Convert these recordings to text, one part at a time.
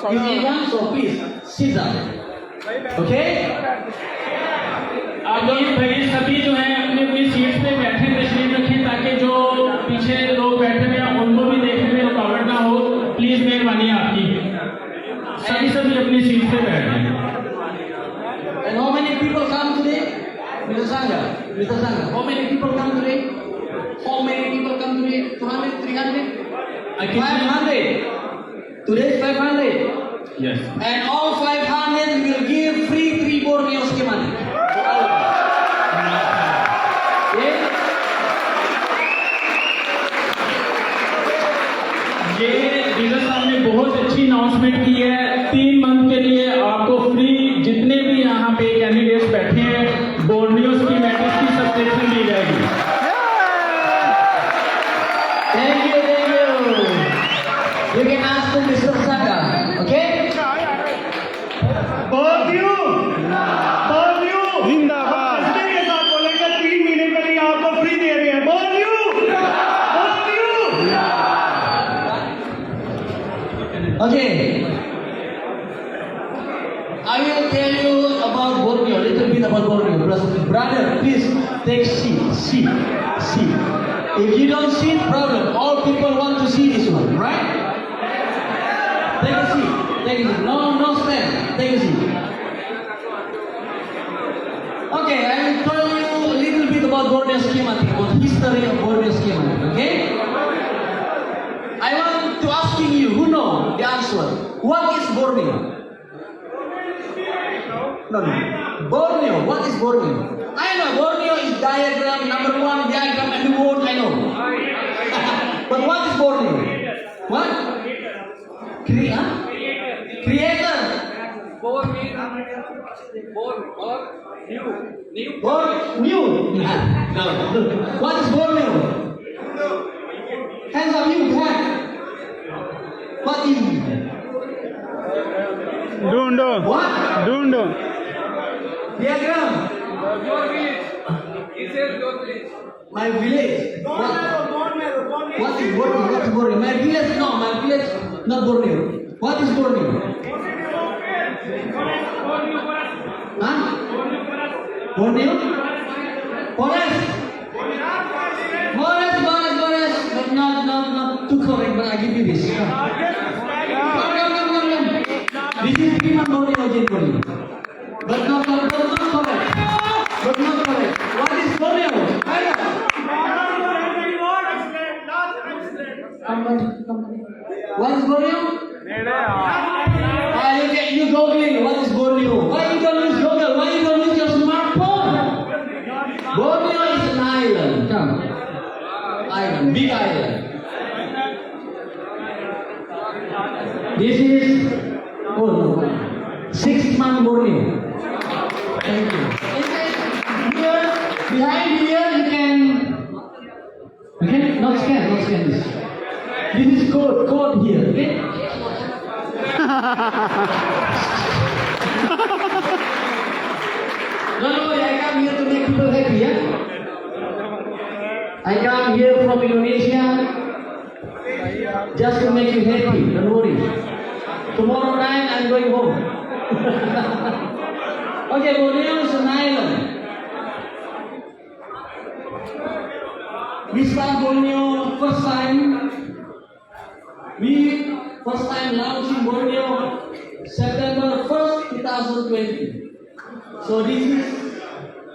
Ivan, so please sit down. Okay? आप लोग भाई सभी जो हैं अपनी अपनी सीट पे बैठे तशरीफ रखें ताकि जो पीछे लोग बैठे हुए हैं उनको भी देखने में रुकावट ना हो। प्लीज मेहरबानी आपकी, सभी अपनी सीट पे बैठ जाएं। And how many people come today? Mr. Sangha, how many people come today? How many people come today? 200, 300? 500. Today is 500. Yes. And all 500 we will give free 3 Borneo money. Okay? ये dealer साहब ने बहुत अच्छी announcement की है। 3 month के लिए आपको फ्री जितने भी यहाँ पे कैंडिडेट्स बैठे हैं बोर्नियो स्कीमेटिक्स की सब्सक्रिप्शन दी जाएगी। Thank you. You can ask to Mr. Sangha. Okay? Borneo जिंदाबाद के साथ बोलेंगे 3 महीने के लिए आपको फ्री दे रहे हैं। Borneo Okay. I will tell you about Borneo, a little bit about Borneo. Brother, please take seat. If you don't sit, problem. All people want to see this one, right? Take a seat. No stand. Take a seat. Okay, I will tell you a little bit about Borneo schematic, about history of Borneo schematic. Okay? I want to asking you, who know the answer? What is Borneo? No. Borneo. What is Borneo? I know Borneo is diagram number 1 diagram in the world. I know. But what is Borneo? What? Creator. Born or new. No. What is Borneo? Hands up, you hand. What is? ढूंढो What? Diagram. Your village. He says your village. My village. What is Borneo? My village? No, my village not Borneo. What is Borneo? Huh? Borneo? Forest. But not too correct, but I give you this. Come. This is Piman Borneo generally. But not correct. What is Borneo? What is Borneo? You googling. What is Borneo? Why you don't use Google? Why you don't use your smartphone? Borneo is an island. Come. Island. Big island. This is 6-month Borneo. Thank you. Here, behind here you can not scan this. This is code here, okay? Don't worry, I come here to make people happy, yeah? I come here from Indonesia just to make you happy, don't worry. Tomorrow night I'm going home. Okay, Borneo is an island. We start Borneo first time launching Borneo September 1st, 2020. So this is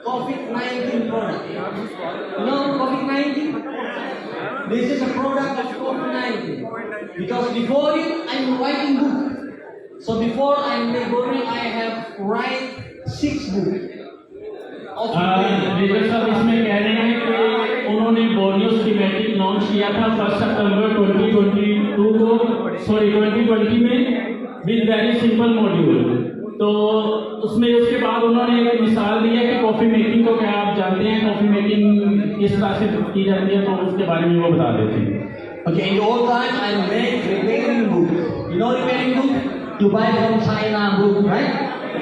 COVID-19 product. You know COVID-19? This is a product of COVID-19. Because before it, I'm writing book. So before I make Borneo, I have write 6 books. Dealer साहब इसमें कह रहे हैं कि उन्होंने Borneo schematic launch किया था 1 सितंबर 2020 में विद वेरी सिंपल मॉड्यूल। तो उसमें उसके बाद उन्होंने एक मिसाल दिया कि कॉफ़ी मेकिंग को क्या आप जानते हैं, कॉफ़ी मेकिंग किस तरह से की जाती है, तो उसके बारे में वो बता देते हैं। Okay, in the old time I made repairing book. You know repairing book? You buy from China book, right?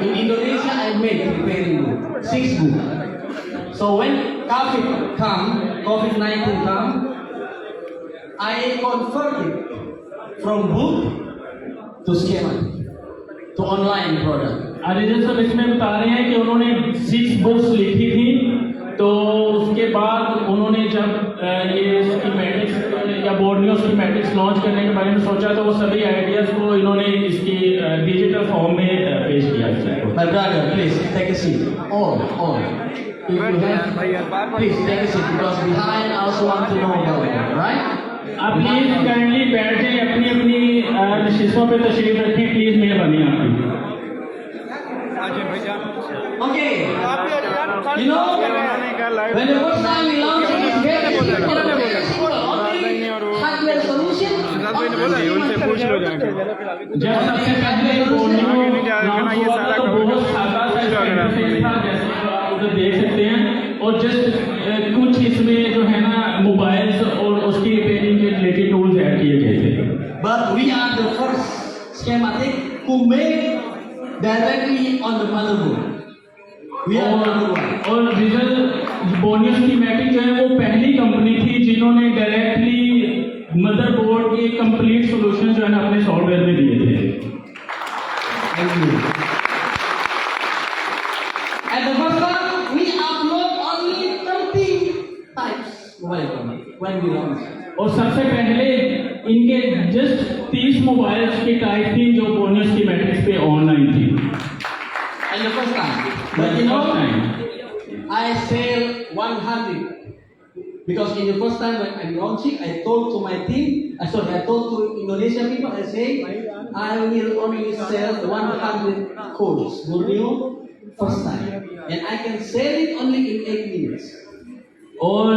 In Indonesia I made repairing book. 6 books. So when COVID-19 come, I converted from book to schema, to online product. Arisen sir इसमें बता रहे हैं कि उन्होंने 6 books लिखी थी, तो उसके बाद उन्होंने जब ये स्कीमेटिक्स या बोर्नियो स्कीमेटिक्स लॉन्च करने के बारे में सोचा, तो वो सभी आइडियाज को इन्होंने इसकी डिजिटल फॉर्म में पेश किया। My brother, please take a seat. All. If you have, please take a seat because behind I also want to know about it, right? आप प्लीज काइंडली बैठ जाइए, अपनी अपनी नशिस्तों पे तशरीफ रखें, प्लीज मेहरबानी आपकी। Okay. You know, when the first time we launched it, it's very simple. Only hardware solution. जब सबसे पहले बोर्नियो लॉन्च हुआ था तो बहुत सादा सा इंटरफेस था, जैसे आप उधर देख सकते हैं, और जस्ट कुछ इसमें जो है ना मोबाइल्स और उसकी रिपेयरिंग के रिलेटेड टूल्स ऐड किए गए थे। But we are the first schematic who make directly on the motherboard. We are number one. और विजुअल बोर्नियो स्कीमेटिक जो है वो पहली कंपनी थी जिन्होंने डायरेक्टली मदरबोर्ड के कंप्लीट सॉल्यूशन जो है ना अपने सॉफ्टवेयर में दिए थे। Thank you. At the first time, we upload only 30 types mobile phone when we launch. और सबसे पहले इनके जस्ट 30 मोबाइल्स की टाइप थी जो बोर्नियो स्कीमेटिक्स पे ऑनलाइन थी। And the first time. But you know, I sell 100. Because in the first time when I'm launching, I told to my team, I told to Indonesia people, I say, I will only sell 100 codes, Borneo, first time. And I can sell it only in 8 minutes. और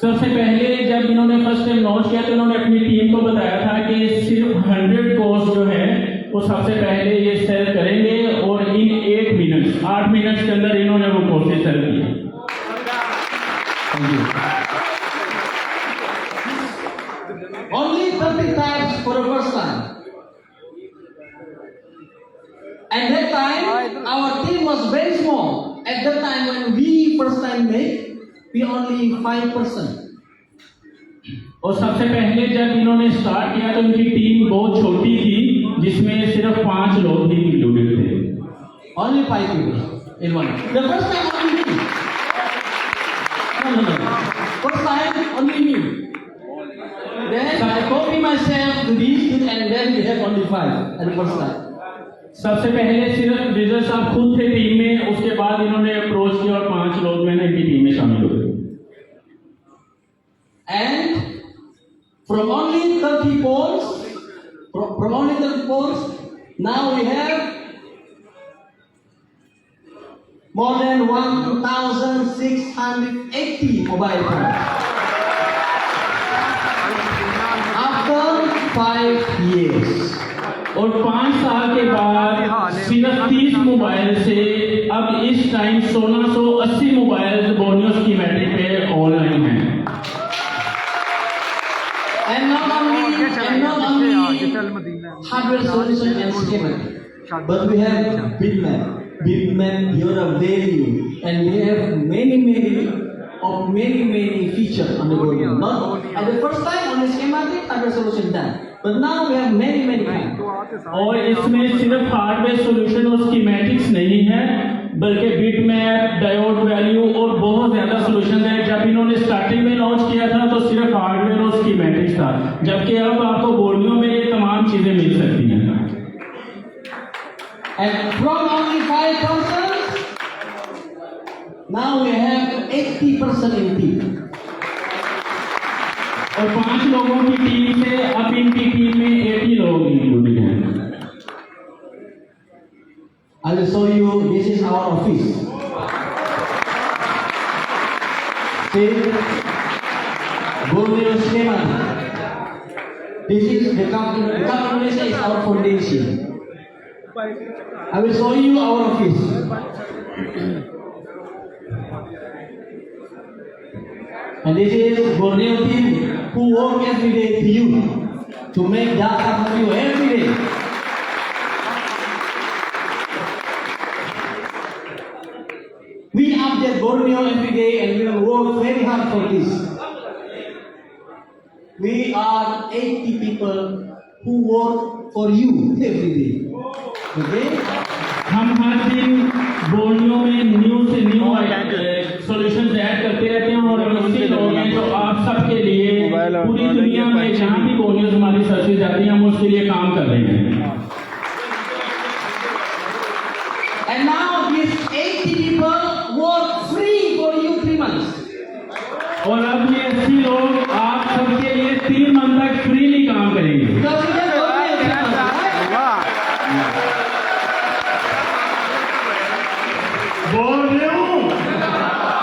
सबसे पहले जब इन्होंने first time launch किया तो इन्होंने अपनी team को बताया था कि सिर्फ 100 कोर्स जो है वो सबसे पहले ये सेल करेंगे, और इन 8 मिनट्स के अंदर इन्होंने वो कोर्सेज सेल किए। Only 30 types for the first time. At that time, our team was very small. At that time, when we first time made, we only 5%. और सबसे पहले जब इन्होंने स्टार्ट किया तो इनकी टीम बहुत छोटी थी, जिसमें सिर्फ 5 लोग ही इंक्लूडेड थे। Only 5 people in one. The first time only me. No. First time only me. Then I copy myself to this, and then we have only 5 at the first time. सबसे पहले सिर्फ विजय साहब खुद थे टीम में, उसके बाद इन्होंने अप्रोच किया और 5 लोग मैंने इनकी टीम में शामिल हो गए। And from only 30 polls, now we have more than 1,680 mobile phones. After 5 years. और 5 साल के बाद सिर्फ 30 मोबाइल से अब इस टाइम 1680 मोबाइल बोर्नियो स्कीमेटिक पे ऑनलाइन हैं। And not only hardware solution and schematic, but we have bitmap. Bitmap beyond a value, and we have many features on the board. Not at the first time on the schematic hardware solution done, but now we have many kinds. और इसमें सिर्फ hardware solution और schematics नहीं है, बल्कि bitmap, diode value और बहुत ज्यादा सॉल्यूशन है। जब इन्होंने स्टार्टिंग में लॉन्च किया था तो सिर्फ हार्डवेयर और स्कीमेटिक्स था, जबकि अब आपको बोर्नियो में ये तमाम चीजें मिल सकती हैं। And from only 5%, now we have 80% in team. और 5 लोगों की टीम से अब इनकी टीम में 80 लोग इंक्लूडेड हैं। I will show you, this is our office. See, Borneo schema. This is the company. The company is our foundation. I will show you our office. And this is Borneo team who work every day for you, to make data for you every day. We update Borneo every day and we will work very hard for this. We are 80 people who work for you every day. Okay? हम हर दिन बोलियों में new से new solutions add करते रहते हैं और ऐसे लोग हैं जो आप सबके लिए पूरी दुनिया में जहाँ भी बोलियों हमारी सर्विस जाती हैं हम उसके लिए काम कर रहे हैं। And now these 80 people work free for you 3 months. और अब ये 80 लोग आप सबके लिए 3 मंथ तक फ्रीली काम करेंगे। Because you have worked in 3 months, right? बोल रही हूँ,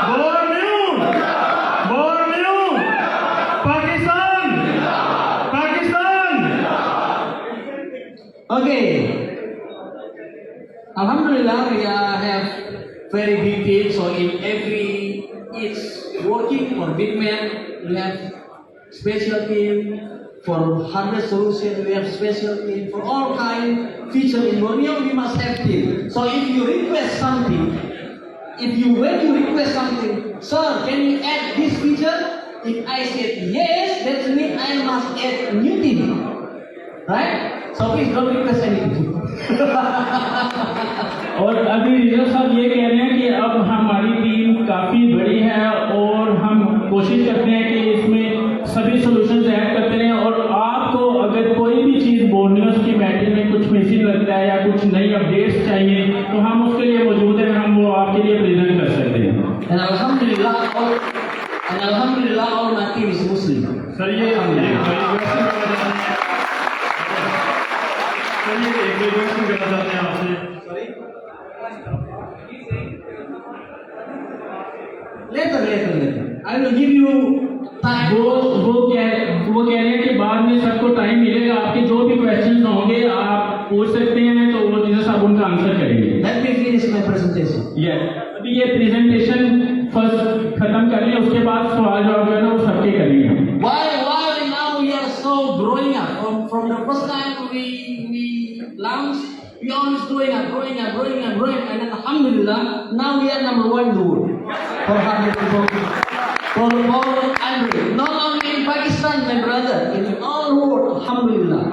बोल रही हूँ, बोल रही हूँ, Pakistan, Pakistan. Okay. Alhamdulillah, we have very big team. So in each working for big man, we have special team. For 100 solutions, we have special team. For all kind feature in Borneo, we must have team. So if you request something, when you request something, sir, can you add this feature? If I said yes, that means I must add new team. Right? So please don't request anything. और अभी result साहब ये कह रहे हैं कि अब हमारी टीम काफ़ी बड़ी है और हम कोशिश करते हैं कि इसमें सभी सॉल्यूशंस ऐड करते रहें और आपको अगर कोई भी चीज़ बोर्नियो स्कीमेटिक में कुछ मिसिंग लगता है या कुछ नई अपडेट्स चाहिए तो हम उसके लिए मौजूद हैं, हम वो आपके लिए प्रेजेंट कर सकते हैं। And Alhamdulillah, all my team is Muslim. Sir ये एक क्वेश्चन करना चाहते हैं आपसे। Later. I will give you time. वो कह रहे हैं कि बाद में सबको टाइम मिलेगा, आपके जो भी क्वेश्चन होंगे आप पूछ सकते हैं तो वो चीज़ें सब उनका आंसर करेंगे। Let me finish my presentation. अभी ये प्रेजेंटेशन फर्स्ट खत्म कर लिया, उसके बाद सवाल जवाब जो है ना वो सबके करेंगे। Why now we are so growing up? From the first time we launched, we always growing up, and then Alhamdulillah, now we are number 1 in the world. For 100 people. For Android. Not only in Pakistan, my brother, in all world, Alhamdulillah.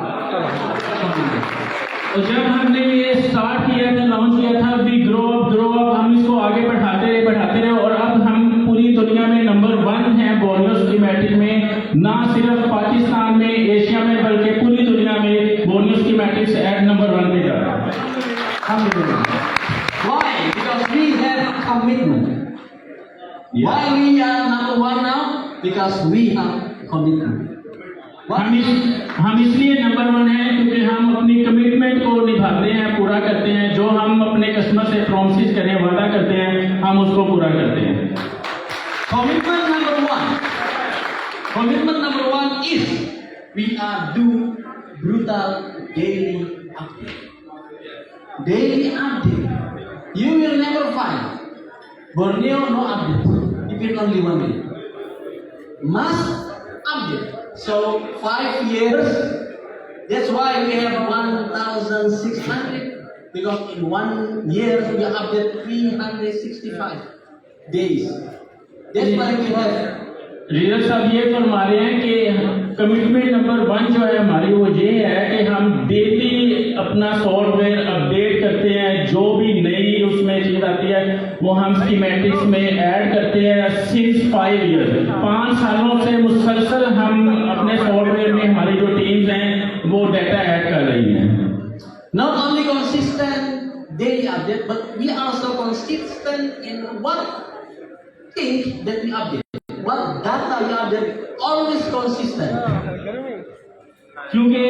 तो जब हमने ये start किया था, launch किया था, we grow up, हम इसको आगे बढ़ाते रहे और अब हम पूरी दुनिया में नंबर 1 हैं बोर्नियो स्कीमेटिक में, ना सिर्फ पाकिस्तान में, एशिया में, बल्कि पूरी दुनिया में बोर्नियो स्कीमेटिक्स एट नंबर 1 पे जा रहा है। Alhamdulillah. Why? Because we have commitment. Why we are number 1 now? Because we have commitment. हम इसलिए नंबर 1 हैं क्योंकि हम अपनी कमिटमेंट को निभाते हैं, पूरा करते हैं, जो हम अपने कस्टमर से प्रॉमिस करें, वादा करते हैं, हम उसको पूरा करते हैं। Commitment number one is we are do brutal daily update. Daily update. You will never find Borneo no update. Even only 1 day. Must update. So 5 years. That's why we have 1,600. Because in 1 year we update 365 days. That's why we have. रीजर साहब ये फरमा रहे हैं कि commitment number 1 जो है हमारी वो ये है कि हम डेली अपना सॉफ्टवेयर अपडेट करते हैं, जो भी नई उसमें चीज आती है वो हम स्कीमेटिक्स में ऐड करते हैं। सिंस 5 ईयर्स 5 सालों से मुसलसल हम अपने सॉफ्टवेयर में हमारी जो टीम्स हैं वो डाटा ऐड कर रही हैं। Not only consistent daily update, but we are also consistent in what things that we update. What data we update, always consistent. क्योंकि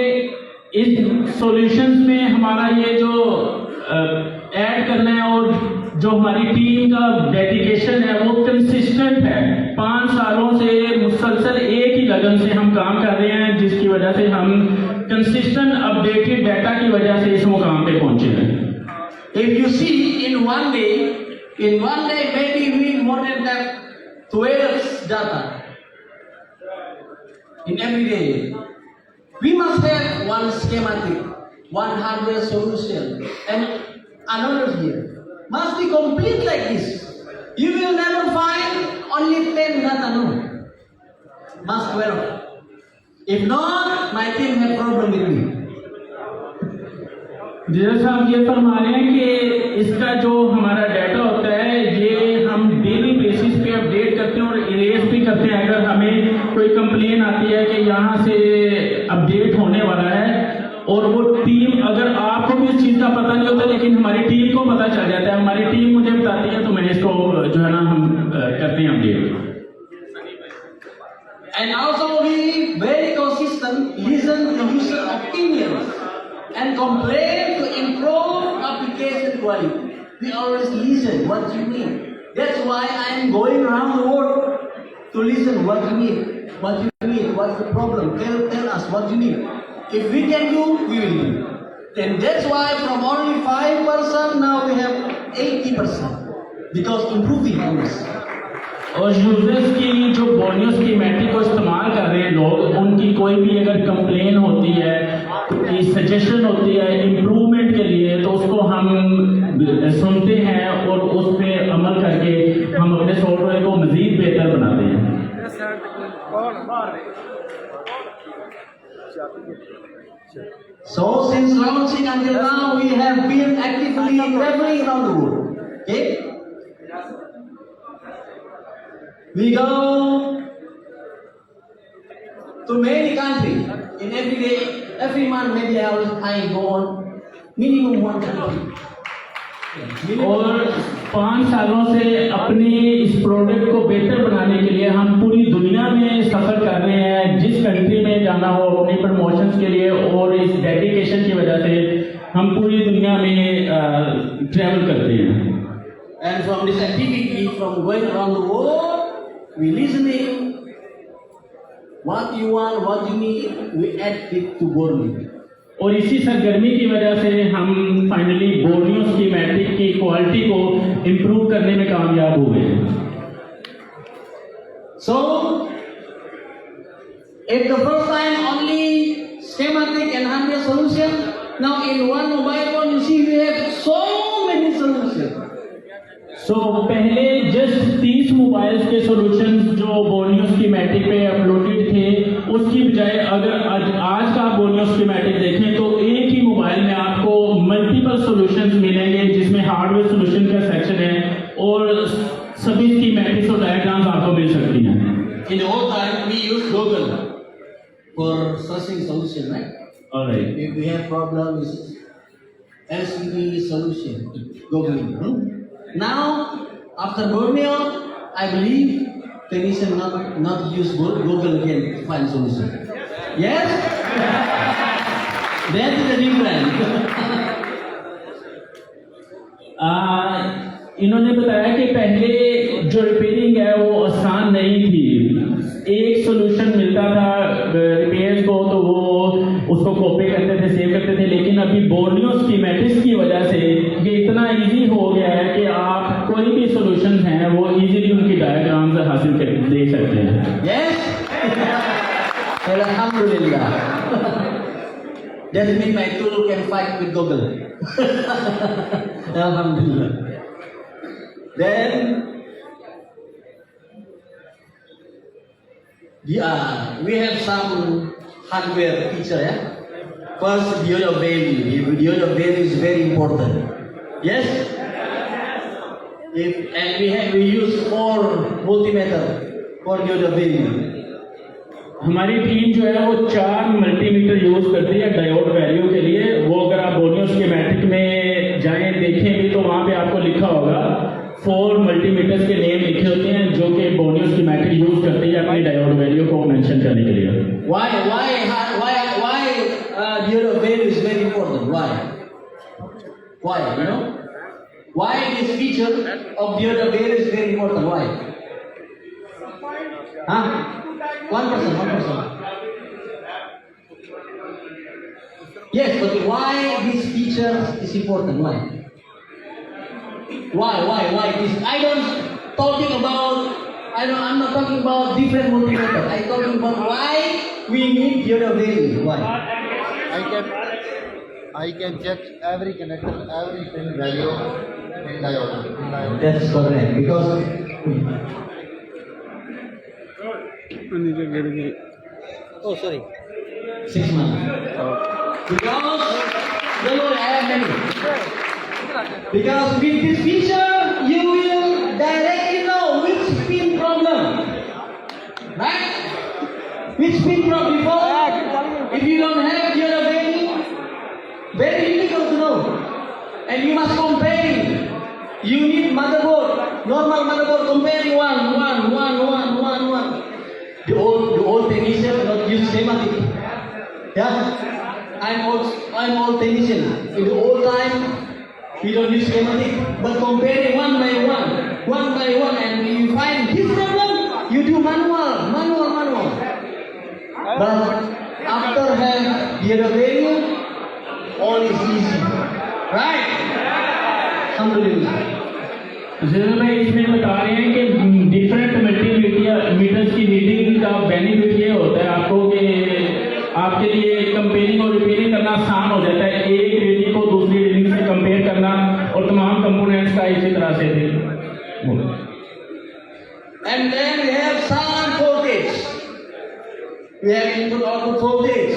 इस सॉल्यूशंस में हमारा ये जो ऐड करना है और जो हमारी टीम का डेडिकेशन है वो कंसिस्टेंट है। 5 सालों से मुसलसल एक ही लगन से हम काम कर रहे हैं, जिसकी वजह से हम कंसिस्टेंट अपडेटेड डाटा की वजह से इस मुकाम पे पहुंचे हैं। If you see in one day maybe we more than that 12 data in every day. We must have one schematic, one hardware solution, and another here. Must be complete like this. You will never find only 10 data, no. Must 12. If not, my team have problem with me. जैसा साहब ये फरमा रहे हैं कि इसका जो हमारा डाटा होता है ये हम डेली बेसिस पे अपडेट करते हैं और इरेज भी करते हैं। अगर हमें कोई कंप्लेन आती है कि यहाँ से अपडेट होने वाला है और वो टीम, अगर आपको भी इस चीज़ का पता नहीं होता लेकिन हमारी टीम को पता चल जाता है, हमारी टीम मुझे बताती है, तो मैं इसको जो है ना हम करते हैं update. And also we very consistent listen to user opinions and complain to improve application quality. We always listen what you need. That's why I am going around the world to listen what you need, what's the problem. Tell us what you need. If we can do, we will do. And that's why from only 5% now we have 80% because improving on this. और users की जो बोनियो schematic को इस्तेमाल कर रहे हैं लोग, उनकी कोई भी अगर कंप्लेन होती है, कोई सजेशन होती है इम्प्रूवमेंट के लिए, तो उसको हम सुनते हैं और उस पर अमल करके हम अपने सॉफ्टवेयर को मजीद बेहतर बनाते हैं। So since launching until now, we have been actively traveling around the world. Okay? We go to many countries. In every day, every month, maybe I go on minimum one country. और 5 सालों से अपने इस product को बेहतर बनाने के लिए हम पूरी दुनिया में सफ़र कर रहे हैं। जिस कंट्री में जाना हो अपने प्रमोशंस के लिए, और इस डेडिकेशन की वजह से हम पूरी दुनिया में ट्रैवल करते हैं। And from this activity, from going around the world, we listening what you want, what you need, we add it to Borneo. और इसी सरगर्मी की वजह से हम फाइनली बोर्नियो स्कीमेटिक की क्वालिटी को इम्प्रूव करने में कामयाब हुए हैं। So, if the first time only schematic and hardware solution, now in one mobile phone you see we have so many solutions. पहले जस्ट 30 मोबाइल्स के सॉल्यूशंस जो बोनियो स्कीमेटिक पे अपलोडेड थे, उसकी बजाय अगर आज का बोनियो स्कीमेटिक देखें तो एक ही मोबाइल में आपको मल्टीपल सॉल्यूशंस मिलेंगे, जिसमें हार्डवेयर सॉल्यूशन का सेक्शन है और सभी स्कीमेटिक्स और डायग्राम्स आपको मिल सकती हैं। In the old time we use Google for searching solution, right? Alright. If we have problems, LCD solution, Google. Now, after Borneo, I believe technician not use Google again to find solution. Yes? That is the difference. इन्होंने बताया कि पहले जो repairing है वो आसान नहीं थी। एक सॉल्यूशन मिलता था रिपेयर्स को तो वो उसको कॉपी करते थे, सेव करते थे, लेकिन अभी बोर्नियो स्कीमेटिक्स की वजह से ये इतना इजी हो गया है कि आप कोई भी सॉल्यूशन हैं वो इजीली उनकी डायग्राम्स हासिल कर देख सकते हैं। Yes? Alhamdulillah. That means my tool can fight with Google. Alhamdulillah. Then we have some hardware feature. Yeah? First, diode of value. Diode of value is very important. Yes. We use 4 multimeter for diode of value. हमारी team जो है वो 4 multimeter use करती है diode value के लिए। वो अगर आप बोनियो स्कीमेटिक में जाएं देखें भी तो वहाँ पे आपको लिखा होगा 4 मल्टीमीटर्स के नेम लिखे होते हैं जो कि बोनियो स्कीमेटिक यूज करती है अपनी डायोड वैल्यू को मेंशन करने के लिए। Why diode of value is very important? Why? You know? Why this feature of diode of value is very important? Why? Huh? 1%. Yes, but why this feature is important? Why this? I'm not talking about different multimeter. I'm talking about why we need diode of value. Why? I can check every connector, every pin value in diode. That's correct because. Oh, sorry. 6 months. Because Don't worry, I have many. Because with this feature, you will directly know which pin problem. Right? Which pin problem before? If you don't have, you're very difficult to know. And you must compare. You need motherboard, normal motherboard, comparing one. The old technician not use schematic. Yeah, I'm old technician. In the old time, we don't use schematic, but comparing one by one, and you find this problem, you do manual. But after have the other value, all is easy, right? Alhamdulillah. जरूर भाई इसमें बता रहे हैं कि different metres की reading का benefit ये होता है आपको कि आपके लिए कंपेयरिंग और रिपेयरिंग करना आसान हो जाता है, एक रीडिंग को दूसरी रीडिंग से कंपेयर करना और तमाम कंपोनेंट्स का इसी तरह से भी। And then we have sound voltage. We have input-output voltage.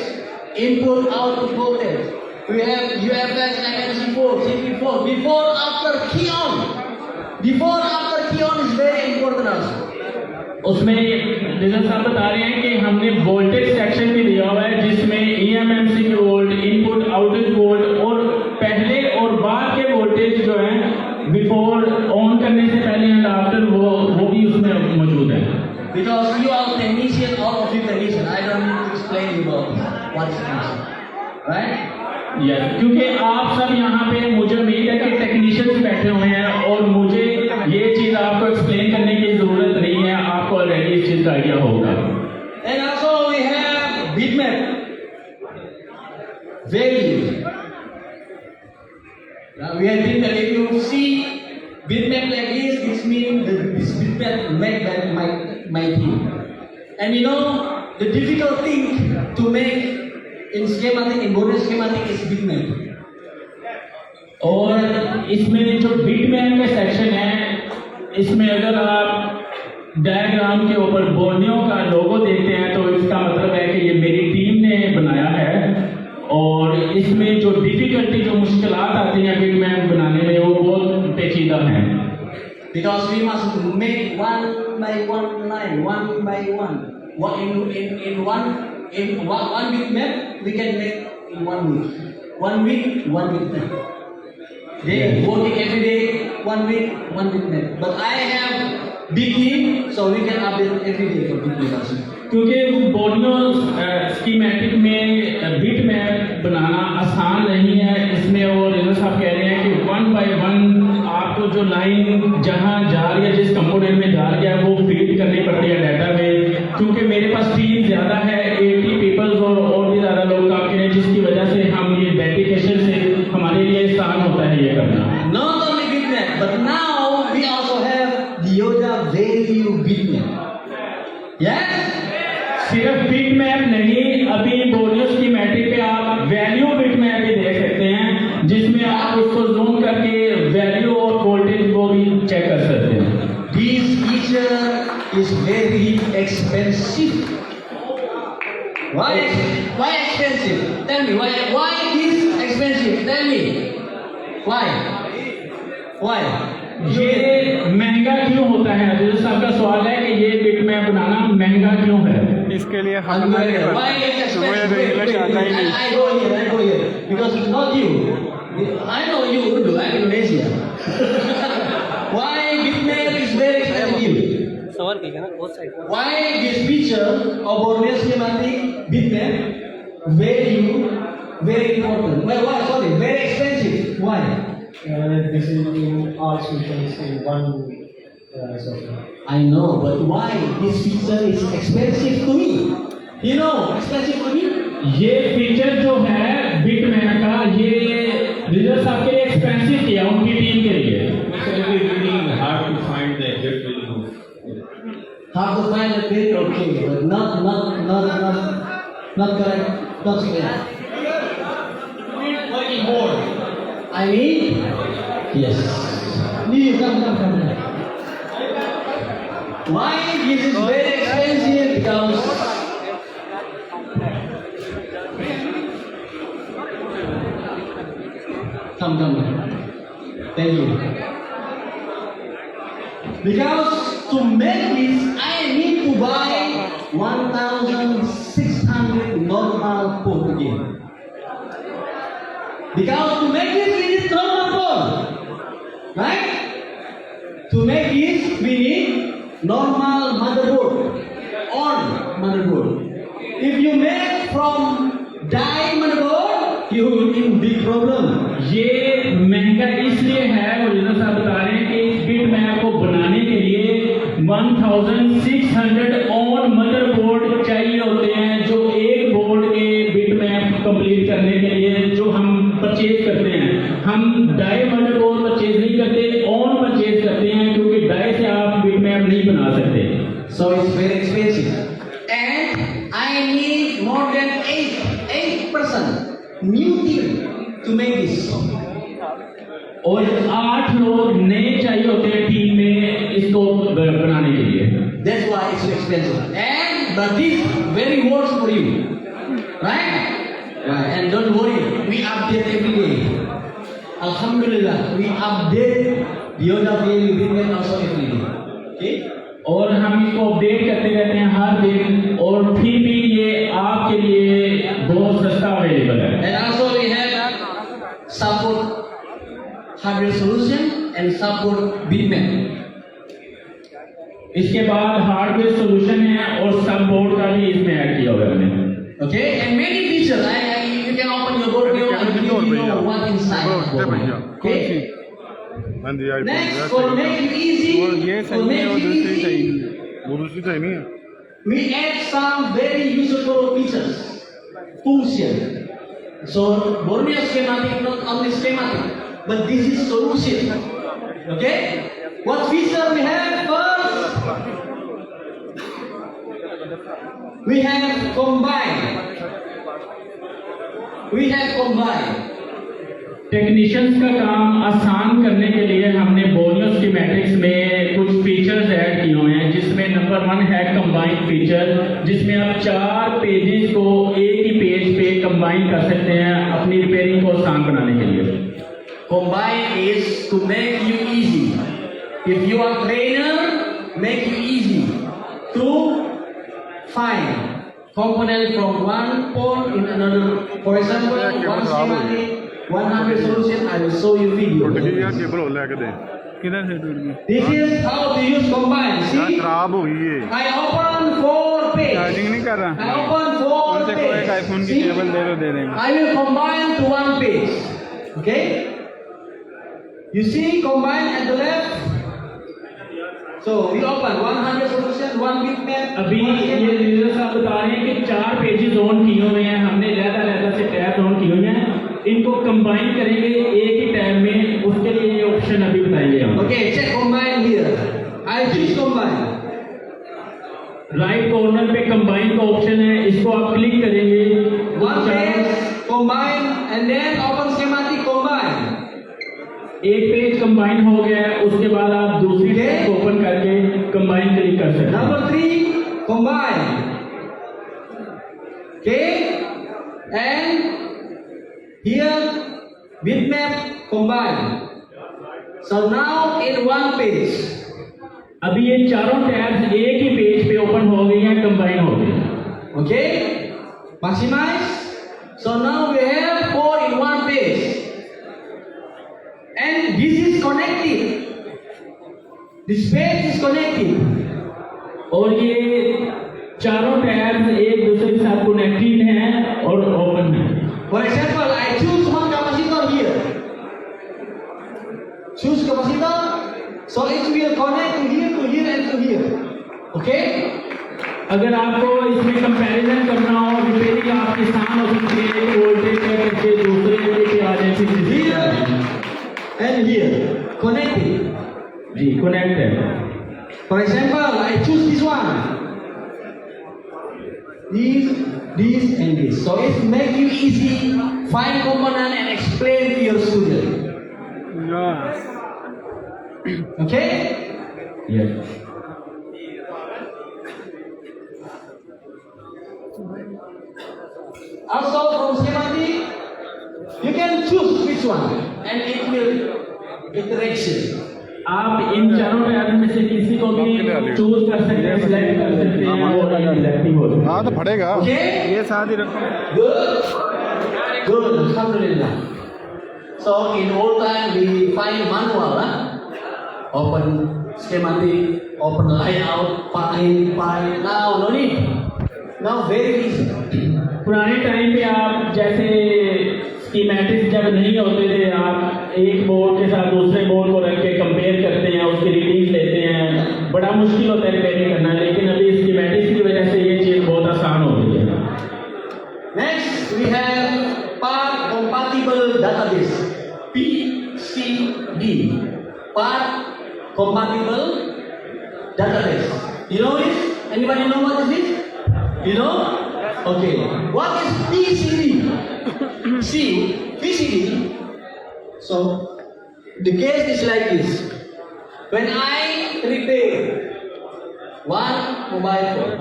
Input-output voltage. We have UFS, MMC4, CP4. Before, after key on. Before, after key on is very important also. उसमें result साहब बता रहे हैं कि हमने वोल्टेज सेक्शन भी दिया हुआ है जिसमें EMMC की वोल्ट, इनपुट आउटपुट वोल्ट और पहले और बाद के वोल्टेज जो है बिफोर ऑन करने से पहले एंड आफ्टर वो भी उसमें मौजूद है। Because you are technician, all of you technician. I don't need to explain you about what is technician, right? Yes, क्योंकि आप सब यहाँ पे मुझे उम्मीद है कि टेक्नीशियंस बैठे हुए हैं और मुझे ये चीज़ आपको एक्सप्लेन करने की ज़रूरत नहीं है, आपको ऑलरेडी इस चीज़ का आइडिया होगा। And also we have bitmap value. Now we have bitmap. If you see bitmap like this, this means this bitmap made by my team. And you know the difficult thing to make in schematic, in bonus schematic is bitmap. और इसमें जो bitmap का section है इसमें अगर आप diagram के ऊपर बोर्नियो का लोगो देखते हैं तो इसका मतलब है कि ये मेरी टीम ने बनाया है और इसमें जो डिफिकल्टी जो मुश्किलात आती हैं बिटमैप बनाने में वो बहुत पेचीदा हैं। Because we must make one by one line, one by one. In one bitmap we can make in 1 week. 1 week, one bitmap. They working every day, 1 week, one bitmap. But I have big team, so we can update every day for bitmap also. क्योंकि Borneo schematic में bitmap बनाना आसान नहीं है, इसमें वो रेनर साहब कह रहे हैं कि 1 by 1 आपको जो लाइन जहाँ जा रही है, जिस कंपोनेंट में जा रही है वो फीड करनी पड़ती है डाटा में। क्योंकि मेरे पास टीम ज़्यादा है, 80 पीपल्स और भी ज़्यादा लोग काम करें, जिसकी वजह से हम ये डेडिकेशन से हमारे लिए आसान होता है ये करना। Not only bitmap, but now we also have the Yoda value bitmap. Yes? सिर्फ बिटमैप नहीं, अभी बोर्नियो स्कीमेटिक पे आप वैल्यू बिटमैप भी देख सकते हैं जिसमें आप उसको जूम करके वैल्यू और वोल्टेज को भी चेक कर सकते हैं। This feature is very expensive. Why expensive? Tell me why this expensive? Tell me why? ये महंगा क्यों होता है? अजीज साहब का सवाल है कि ये बिटमैप बनाना महंगा क्यों है? इसके लिए Why it's expensive? Wait. I go here because it's not you. I know you Urdu. I'm Indonesia. Why bitmap is very expensive? Why this feature of Borneo schematic bitmap very important? Why? Very expensive. Why? This is in arts we can say one software. I know, but why this feature is expensive to me? You know, expensive to me? ये feature जो है bitmap का ये result साहब के लिए expensive किया उनकी टीम के लिए। Hard to find the bit, okay, but not correct, not correct. Working board. I mean, yes. Come. Why this is very expensive? Because come. Thank you. Because to make this, I need to buy 1,600 normal pole again. Because to make this, we need normal pole. Right? To make this, we need normal motherboard. On motherboard. If you make from die motherboard, you will in big problem. ये महंगा इसलिए है, original साहब बता रहे हैं कि इस बिट मैप को बनाने के लिए 1600 ऑन मदरबोर्ड चाहिए होते हैं, जो एक बोर्ड के बिट मैप कंप्लीट करने के लिए जो हम परचेज करते हैं। हम डाई मदरबोर्ड परचेज नहीं करते, ऑन परचेज करते हैं, क्योंकि डाई से आप बिट मैप नहीं बना सकते। So it's very expensive. And I need more than 8% new team to make this. और 8 लोग नए चाहिए होते हैं टीम में इसको बनाने के लिए। That's why it's so expensive. And but this very worth for you, right? And don't worry, we update every day. Alhamdulillah, we update Yoda Daily Bitman also every day. Okay? और हम इसको update करते रहते हैं हर दिन, और फिर भी ये आपके लिए बहुत सस्ता अवेलेबल है। And also we have support hardware solution and support Bitman. इसके बाद हार्डवेयर सोल्यूशन है और सब बोर्ड का भी इसमें ऐड किया हुआ है हमने। Okay, and many features. You can open your board view and you know what inside. Okay. Next, for make it easy, for make it easy, वो दूसरी सही नहीं है we add some very useful features, function. So Borneo schematic, not only schematic, but this is solution. Okay. What feature we have first? We have combine. We have combine. Technicians का काम आसान करने के लिए हमने बोरियो स्कीमेटिक्स में कुछ features add किए हुए हैं, जिसमें नंबर 1 है कंबाइन फीचर, जिसमें आप 4 पेजेस को एक ही पेज पे कंबाइन कर सकते हैं अपनी रिपेयरिंग को आसान बनाने के लिए। Combine is to make you easy. If you are trainer, make you easy to find component from one pole in another. For example, one schematic, 100 solution. I will show you video. टूट गई यार cable और लेके दे किधर से टूट गई? This is how to use combine. यार See, खराब हुई है I open 4 page. चार्जिंग नहीं कर रहा। I open 4 उनसे कोई एक आईफोन की See, केबल दे दो, दे देंगे। I will combine to 1 page. Okay? You see combine at the left. So we open 100 solution, 1 bitmap. अभी ये लीडर साहब बता रहे हैं कि 4 पेजेस ऑन किए हुए हैं, हमने लहदा से टैब ऑन किए हुए हैं, इनको कंबाइन करेंगे एक ही टैब में, उसके लिए ये ऑप्शन अभी बताएंगे हम। Okay, check combine here. I choose combine. Right corner पे कंबाइन का ऑप्शन है, इसको आप क्लिक करेंगे। 1 page combine and then open schematic combine. एक पेज कंबाइन हो गया है, उसके बाद आप दूसरी पेज को ओपन करके कंबाइन क्लिक कर सकते हैं। Number 3 combine. Okay, and here bitmap combine. So now in 1 page. अभी ये चारों टैब्स एक ही पेज पे ओपन हो गई हैं, कंबाइन हो गई। Okay, maximize. So now we have 4 in 1 page. And this is connected. This page is connected. और ये चारों टैब्स एक दूसरे के साथ कनेक्टेड हैं और ओपन हैं। For example, I choose one capacitor here. Choose capacitor, so it will connect to here, to here, and to here. Okay? अगर आपको इसमें कंपैरिजन करना हो, रिपेयरिंग आपकी आसान हो सकती है, एक वोल्टेज का करके दूसरे पे आ जाए, फिर Here and here, connected. जी कनेक्ट है। For example, I choose this one. This, and this. So it make you easy find component and explain to your student. Okay? Yes. Also from schematic, you can choose which one. and it will interaction. आप इन चारों tab में से किसी को भी choose कर सकते हैं, सिलेक्ट कर सकते हैं और इंटरैक्टिव हो सकते हैं। हाँ तो पड़ेगा। Okay? ये साथ ही रखो। Good. Good. Alhamdulillah. So in old time we find manual, open schematic, open layout, file. Now no need. Now very easy. पुराने टाइम पे आप जैसे स्कीमेटिक्स जब नहीं होते थे, आप एक बोर्ड के साथ दूसरे बोर्ड को रख के कंपेयर करते हैं, उसकी रीडिंग्स लेते हैं, बड़ा मुश्किल होता है रिपेयरिंग करना। लेकिन अभी स्कीमेटिक्स की वजह से ये चीज़ बहुत आसान हो गई है। Next we have part compatible database, PCD. Part compatible database. You know this? Anybody know what is this? You know? Okay. What is PCD? See, PCD. So the case is like this. When I repair one mobile phone,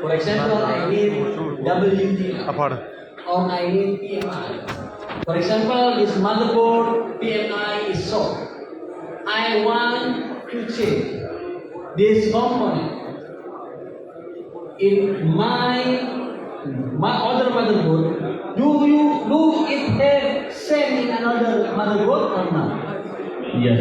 for example, I need WD or I need PMI. For example, this motherboard PMI is short. I want to change this component in my other motherboard. Do it have same in another motherboard or not? Yes,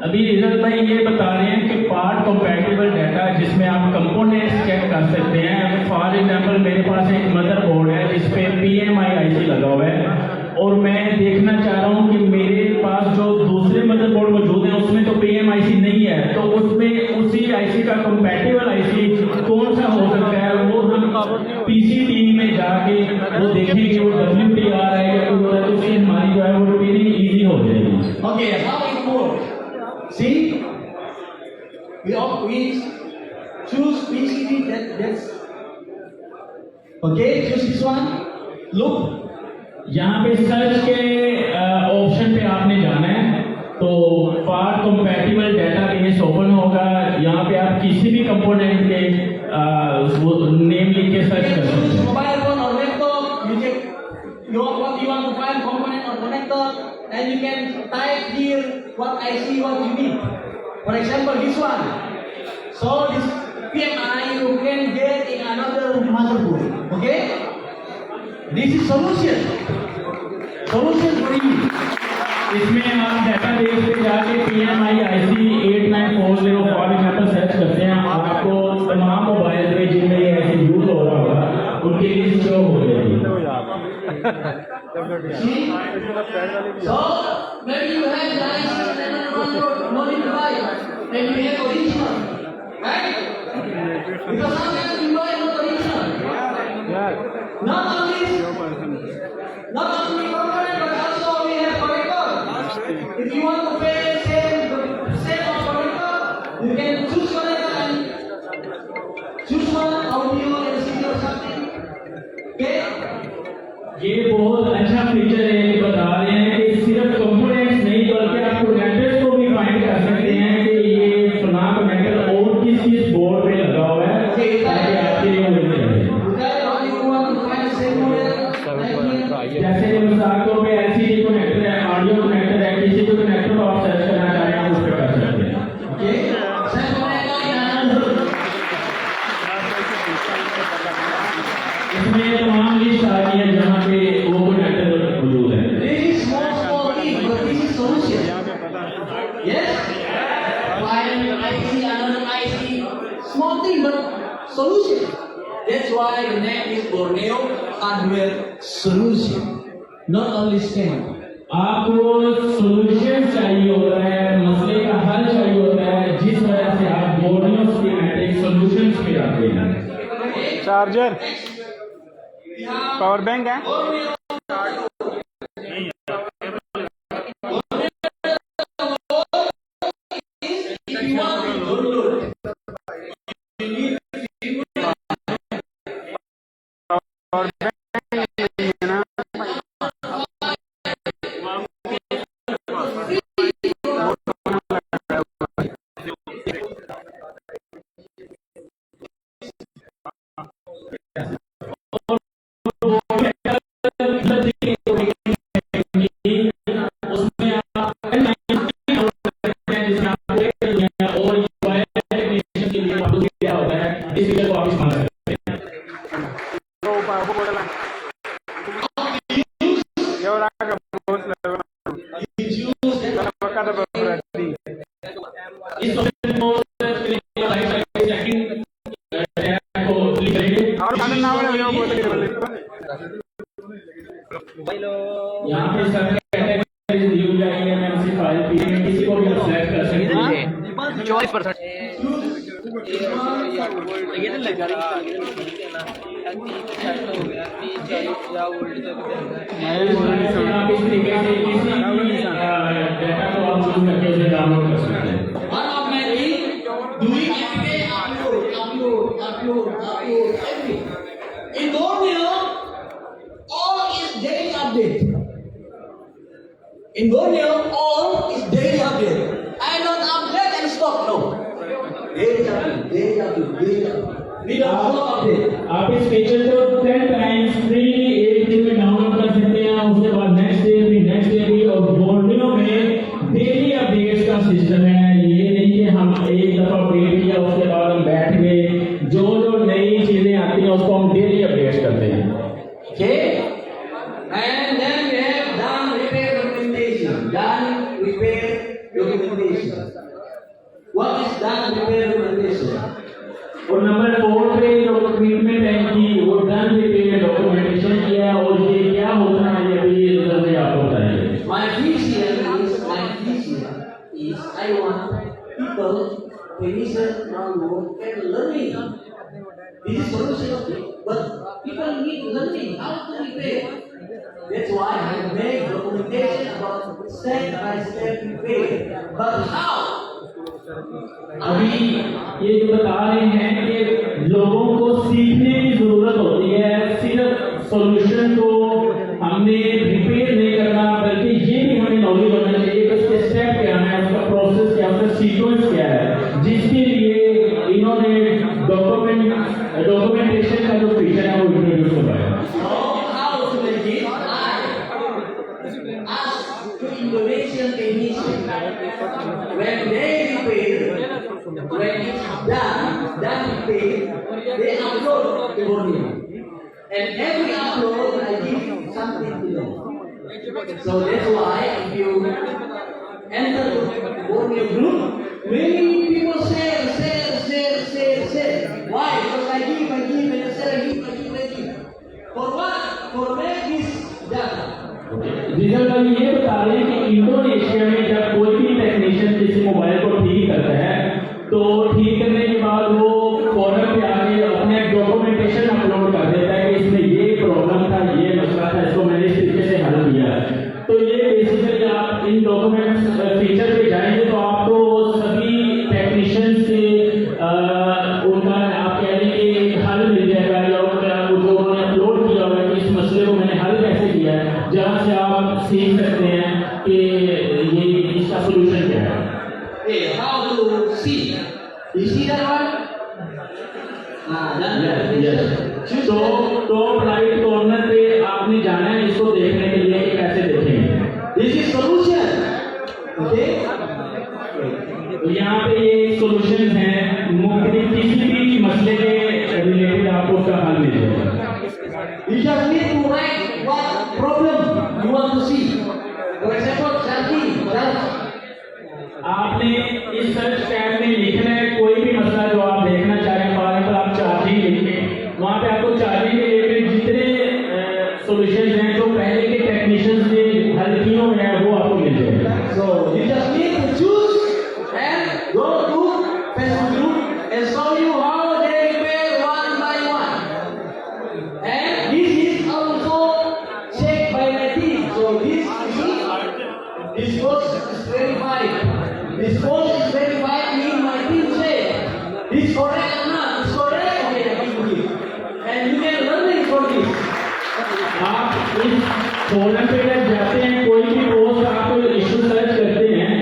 अभी result भाई ये बता रहे हैं कि part compatible data जिसमें आप components check कर सकते हैं। फॉर एग्जांपल मेरे पास एक मदरबोर्ड है जिस पे PMI IC लगा हुआ है और मैं देखना चाह रहा हूँ कि मेरे पास जो दूसरे मदरबोर्ड मौजूद है उसमें तो PMI IC नहीं है, तो उसमें उसी IC का कंपैटिबल IC कौन सा हो सकता है वो हम PCD में जाके वो देखेंगे, वो WD आ रहा है या कोई और है, तो उससे हमारी जो है वो रिपेयरिंग ईजी हो जाएगी। Okay, how it works? See, we choose PCD. That's okay. Choose this one. Look. यहाँ पे सर्च के ऑप्शन पे आपने जाना है, तो पार्ट कंपैटिबल डेटाबेस ओपन होगा। यहाँ पे आप किसी भी कंपोनेंट के नेम लिख के सर्च कर सकते हैं। Mobile phone or laptop, you check what you want to find, component or connector, and you can type here what I see, what you need. For example, this one. So this PMI you can get in another motherboard. Okay? This is solution. Solution for you. इसमें आप database पे जाके PMI IC 8940 for example search करते हैं, आपको तमाम mobile पे जिनमें ये ऐसे यूज हो रहा होगा उनकी लिस्ट शो हो जाएगी। So maybe you have the IC and another one modified, and you have original, right? Because sometimes you buy not original. Not only component, but also we have connector. If you want to pay same connector, you can choose connector and choose one audio and CD or something. Okay? ये बहुत अच्छा feature है, ये बता रहे हैं कि सिर्फ कंपोनेंट्स नहीं बल्कि आप कनेक्टर्स को भी फाइंड कर सकते हैं कि ये फला कनेक्टर और किस बोर्ड पे लगा हुआ है ताकि आपके लिए मिल जाए। जैसे कि मिसाल के तौर पे LCD कनेक्टर है, ऑडियो कनेक्टर है, किसी भी कनेक्टर को आप सर्च करना चाह रहे हैं उस पर कर सकते हैं। इसमें तमाम लिस्ट आ गई है जहाँ पे वो कनेक्टर मौजूद है। This is small thing, but this is solution. Yes? One IC, another IC, small thing, but solution. That's why the name is Borneo Hardware Solution, not only scan. आपको सोल्यूशन चाहिए होता है, मसले का हल चाहिए होता है, जिस वजह से आप बोर्डियो स्कीमेटिक सॉल्यूशंस पे आते हैं। चार्जर, पावर बैंक है। If you want to download, you need power bank है ना। और खाना ना वाले हो बोलते हैं यहाँ पे सब कैटेगरीज दी हुई जाएंगे, मैं उसी फाइल पे किसी को भी सिलेक्ट कर सकते हैं। 24%। आप इस तरीके से किसी भी डेटा को आप यूज करके उसे डाउनलोड कर सकते हैं। One of my thing, doing every day upload every. In Borneo, all is daily update. In Borneo, all is daily update. I don't update and stop, no. Daily update. We don't stop update. आप इस feature को 10 times freely एक दिन में download कर सकते हैं, उसके बाद नेक्स्ट डे भी। और बोर्नियो में डेली अपडेट्स का सिस्टम है। ये नहीं कि हम एक दफा अपडेट किया उसके बाद हम बैठ गए, जो नई चीजें आती हैं उसको हम डेली अपडेट करते हैं। Okay? And then we have done repair documentation. What is done repair documentation? और नंबर 4 पे जो ट्रीटमेंट है कि वो डन रिपेयर डॉक्यूमेंटेशन किया, और ये क्या होता है ये भी जल्दी आपको बताएंगे। My vision is I want people clinicians around the world can learning. This is solution of it, but people need learning how to repair. That's why I make documentation about step by step repair. But how? अभी ये जो बता रहे हैं कि लोगों को सीखने की जरूरत होती है, सिर्फ सॉल्यूशन को हमने रिपेयर नहीं करना, बल्कि ये भी हमें नॉलेज होना चाहिए कि उसके स्टेप क्या है, उसका प्रोसेस क्या है, उसका सीक्वेंस क्या है, जिसके लिए इन्होंने डॉक्यूमेंटेशन का जो फीचर है वो इंट्रोड्यूस करवाया। How to make it? I ask to Indonesian technicians when they repair, when it's done repair, they upload to Borneo. And every upload I give something to them. So that's why if you enter the Borneo group, many people share. Why? Because I give, and I say I give. For what? For make this data. Result अभी ये बता रहे हैं कि Indonesia में जब कोई भी टेक्नीशियन किसी मोबाइल को ठीक करता है, तो ठीक करने के बाद वो फोरम पे आके अपने डॉक्यूमेंटेशन अपलोड कर देता है कि इसमें ये प्रॉब्लम था, ये मसला था, इसको मैंने इस तरीके से हल किया है। तो ये बेसिकली आप इन डॉक्यूमेंट्स फीचर पे जाएंगे तो आपको सभी टेक्नीशियन से उनका आप कह रहे कि हल मिल जाएगा, या उनका जो उन्होंने अपलोड किया हुआ है कि इस मसले को मैंने हल कैसे किया है, जहाँ से आप सीख सकते हैं कि ये इसका सोल्यूशन क्या है। Hey, how to see? You see that one? तो टॉप राइट कॉर्नर पे आपने जाना है, इसको देखने के लिए कैसे देखेंगे। This is solution. Okay? तो यहाँ पे ये सॉल्यूशंस हैं, मुख्तलिफ किसी भी मसले के रिलेटेड आपको उसका हल मिल जाएगा। You just need to write what problem you want to see. For example, charging. आपने इस सर्च टैब में लिखना है कोई भी मसला जो आप देखना चाहें। फॉर एग्जाम्पल आप चार्जिंग लिखें, वहाँ पे आपको चार्जिंग के रिलेटेड जितने सॉल्यूशंस हैं जो पहले के टेक्नीशियंस ने हल किए हुए हैं वो आपको मिल जाएगा। So you just need to choose and go to Facebook group and show you how they repair one by one. And this is also checked by my team. So this post is verified. This post is verified. Me, my team say this correct or not. This correct. Okay, I give you. And you can learn it from this. आप इस forum पे जब जाते हैं, कोई भी post आप issue search करते हैं,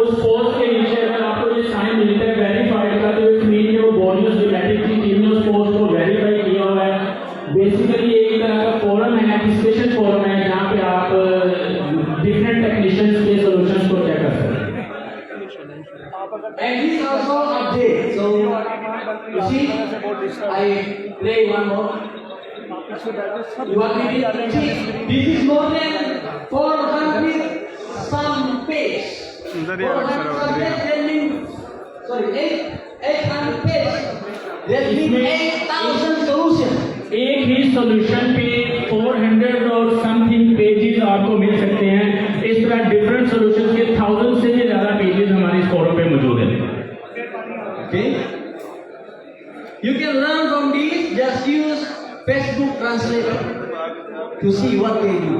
उस पोस्ट के नीचे अगर आपको ये साइन मिलता है वेरीफाइड का, तो इस मीन वो बोर्नियो सिस्टमैटिक की टीम ने उस पोस्ट को वेरीफाई किया हुआ है। बेसिकली एक तरह का फोरम है, डिस्कशन फोरम है, जहाँ पे आप डिफरेंट टेक्नीशियंस के सॉल्यूशंस को चेक कर सकते हैं। And this also update. So you see, I play one more. You want me to see? This is more than 400 some page. 400 some page, that means 800 pages. That means 8,000 solutions. एक ही solution पे 400 और something pages आपको मिल सकते हैं। इस तरह different solutions के 1000 से भी ज्यादा पेजेस हमारे इस फोरम पे मौजूद हैं। Okay? You can learn from this, just use Facebook Translator to see what they do.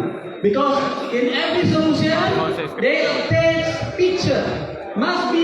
Because in every solution, they take picture. Must be